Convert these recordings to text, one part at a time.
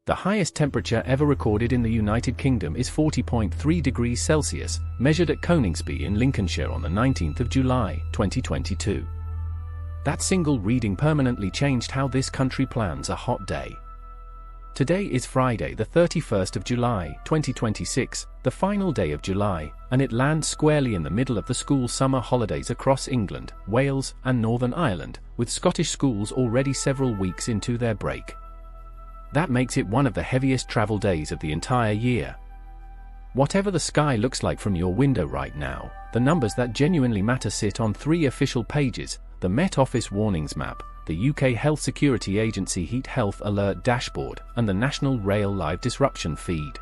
The highest temperature ever recorded in the United Kingdom is 40.3 degrees Celsius, measured at Coningsby in Lincolnshire on the 19th of July, 2022. That single reading permanently changed how this country plans a hot day. Today is Friday the 31st of July, 2026, the final day of July, and it lands squarely in the middle of the school summer holidays across England, Wales, and Northern Ireland, with Scottish schools already several weeks into their break. That makes it one of the heaviest travel days of the entire year. Whatever the sky looks like from your window right now, the numbers that genuinely matter sit on 3 official pages: the Met Office Warnings Map, the UK Health Security Agency Heat Health Alert Dashboard, and the National Rail Live Disruption Feed.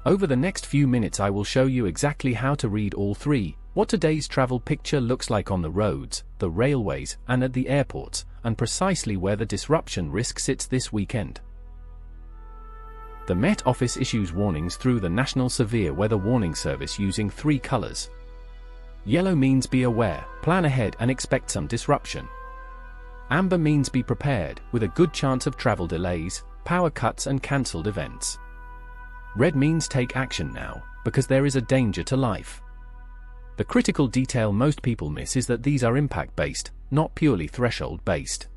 Over the next few minutes I will show you exactly how to read all 3, what today's travel picture looks like on the roads, the railways, and at the airports, and precisely where the disruption risk sits this weekend. The Met Office issues warnings through the National Severe Weather Warning Service using 3 colors. Yellow means be aware, plan ahead and expect some disruption. Amber means be prepared, with a good chance of travel delays, power cuts and cancelled events. Red means take action now, because there is a danger to life. The critical detail most people miss is that these are impact-based, not purely threshold-based.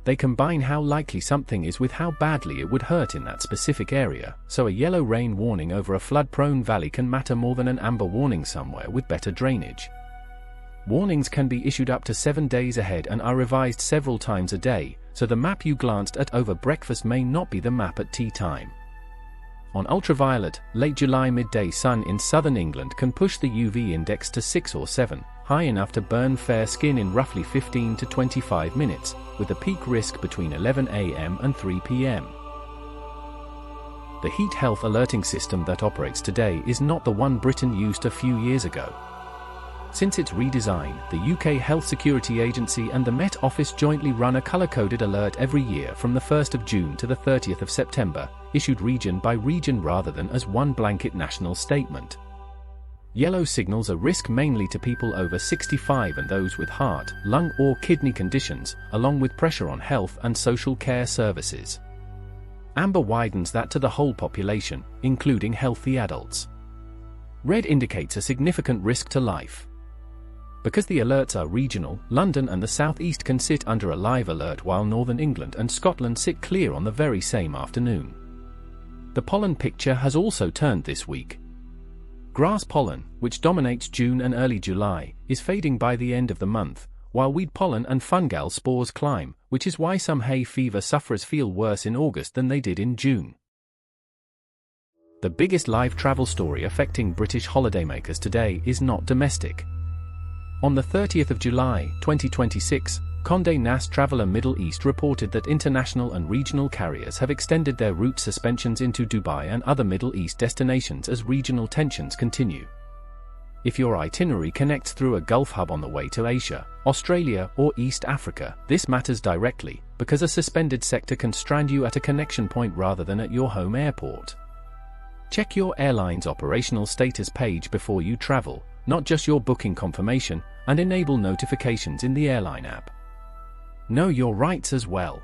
They combine how likely something is with how badly it would hurt in that specific area, so a yellow rain warning over a flood-prone valley can matter more than an amber warning somewhere with better drainage. Warnings can be issued up to 7 days ahead and are revised several times a day, so the map you glanced at over breakfast may not be the map at tea time. On ultraviolet, late July midday sun in southern England can push the UV index to 6 or 7, high enough to burn fair skin in roughly 15 to 25 minutes, with a peak risk between 11 AM and 3 PM. The heat health alerting system that operates today is not the one Britain used a few years ago. Since its redesign, the UK Health Security Agency and the Met Office jointly run a colour-coded alert every year from the 1st of June to the 30th of September, issued region by region rather than as one blanket national statement. Yellow signals a risk mainly to people over 65 and those with heart, lung or kidney conditions, along with pressure on health and social care services. Amber widens that to the whole population, including healthy adults. Red indicates a significant risk to life. Because the alerts are regional, London and the South East can sit under a live alert while Northern England and Scotland sit clear on the very same afternoon. The pollen picture has also turned this week. Grass pollen, which dominates June and early July, is fading by the end of the month, while weed pollen and fungal spores climb, which is why some hay fever sufferers feel worse in August than they did in June. The biggest live travel story affecting British holidaymakers today is not domestic. On the 30th of July, 2026, Condé Nast Traveller Middle East reported that international and regional carriers have extended their route suspensions into Dubai and other Middle East destinations as regional tensions continue. If your itinerary connects through a Gulf hub on the way to Asia, Australia, or East Africa, this matters directly, because a suspended sector can strand you at a connection point rather than at your home airport. Check your airline's operational status page before you travel, not just your booking confirmation, and enable notifications in the airline app. Know your rights as well.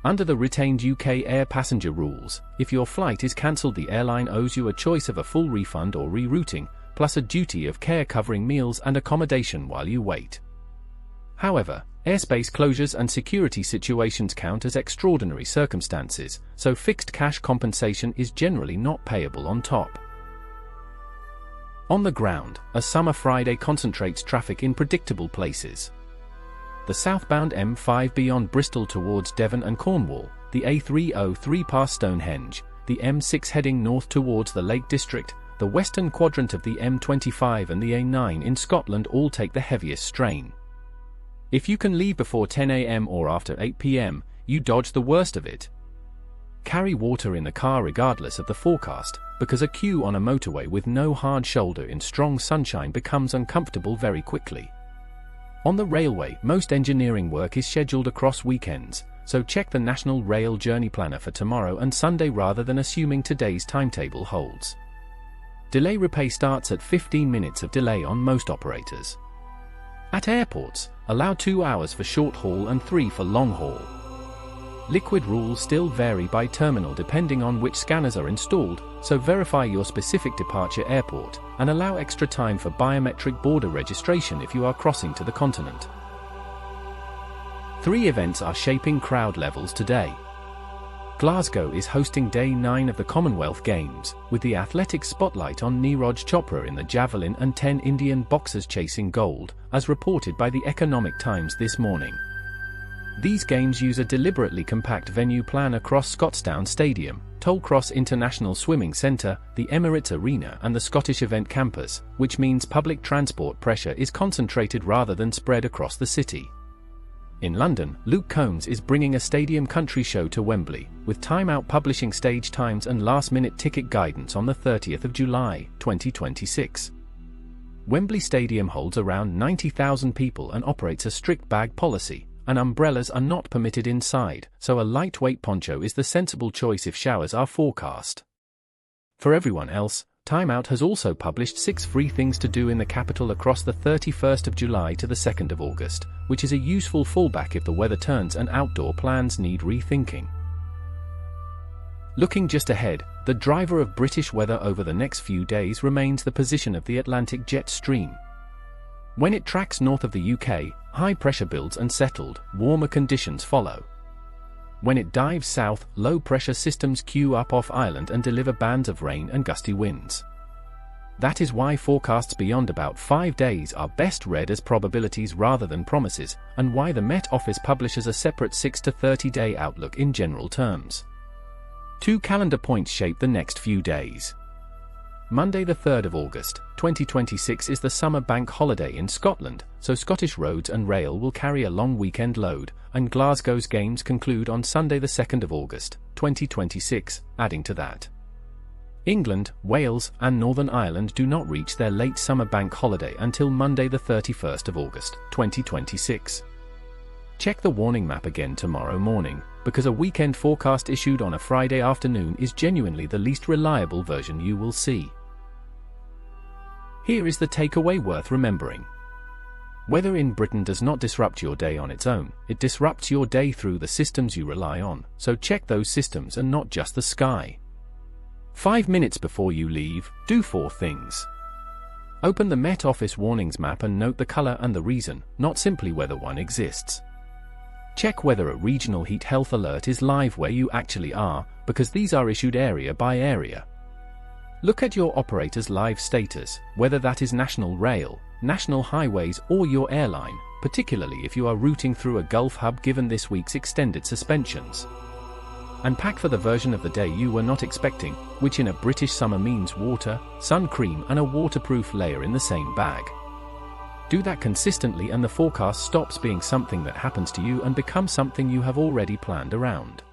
Under the retained UK air passenger rules, if your flight is cancelled, the airline owes you a choice of a full refund or rerouting, plus a duty of care covering meals and accommodation while you wait. However, airspace closures and security situations count as extraordinary circumstances, so fixed cash compensation is generally not payable on top. On the ground, a summer Friday concentrates traffic in predictable places. The southbound M5 beyond Bristol towards Devon and Cornwall, the A303 past Stonehenge, the M6 heading north towards the Lake District, the western quadrant of the M25 and the A9 in Scotland all take the heaviest strain. If you can leave before 10 AM or after 8 PM, you dodge the worst of it. Carry water in the car regardless of the forecast, because a queue on a motorway with no hard shoulder in strong sunshine becomes uncomfortable very quickly. On the railway, most engineering work is scheduled across weekends, so check the National Rail Journey Planner for tomorrow and Sunday rather than assuming today's timetable holds. Delay repay starts at 15 minutes of delay on most operators. At airports, allow 2 hours for short haul and 3 for long haul. Liquid rules still vary by terminal depending on which scanners are installed, so verify your specific departure airport, and allow extra time for biometric border registration if you are crossing to the continent. 3 events are shaping crowd levels today. Glasgow is hosting Day 9 of the Commonwealth Games, with the athletics spotlight on Neeraj Chopra in the javelin and 10 Indian boxers chasing gold, as reported by the Economic Times this morning. These games use a deliberately compact venue plan across Scotstoun Stadium, Tollcross International Swimming Centre, the Emirates Arena and the Scottish Event Campus, which means public transport pressure is concentrated rather than spread across the city. In London, Luke Combs is bringing a stadium country show to Wembley, with Time Out publishing stage times and last-minute ticket guidance on the 30th of July, 2026. Wembley Stadium holds around 90,000 people and operates a strict bag policy, and umbrellas are not permitted inside, so a lightweight poncho is the sensible choice if showers are forecast. For everyone else, Time Out has also published 6 free things to do in the capital across the 31st of July to the 2nd of August, which is a useful fallback if the weather turns and outdoor plans need rethinking. Looking just ahead, the driver of British weather over the next few days remains the position of the Atlantic jet stream. When it tracks north of the UK, high pressure builds and settled, warmer conditions follow. When it dives south, low pressure systems queue up off Ireland and deliver bands of rain and gusty winds. That is why forecasts beyond about 5 days are best read as probabilities rather than promises, and why the Met Office publishes a separate 6 to 30-day outlook in general terms. 2 calendar points shape the next few days. Monday the 3rd of August, 2026 is the summer bank holiday in Scotland, so Scottish roads and rail will carry a long weekend load, and Glasgow's games conclude on Sunday the 2nd of August, 2026, adding to that. England, Wales, and Northern Ireland do not reach their late summer bank holiday until Monday the 31st of August, 2026. Check the warning map again tomorrow morning, because a weekend forecast issued on a Friday afternoon is genuinely the least reliable version you will see. Here is the takeaway worth remembering. Weather in Britain does not disrupt your day on its own, it disrupts your day through the systems you rely on, so check those systems and not just the sky. 5 minutes before you leave, do 4 things. Open the Met Office warnings map and note the colour and the reason, not simply whether one exists. Check whether a regional heat health alert is live where you actually are, because these are issued area by area. Look at your operator's live status, whether that is National Rail, National Highways or your airline, particularly if you are routing through a Gulf hub given this week's extended suspensions. And pack for the version of the day you were not expecting, which in a British summer means water, sun cream and a waterproof layer in the same bag. Do that consistently and the forecast stops being something that happens to you and becomes something you have already planned around.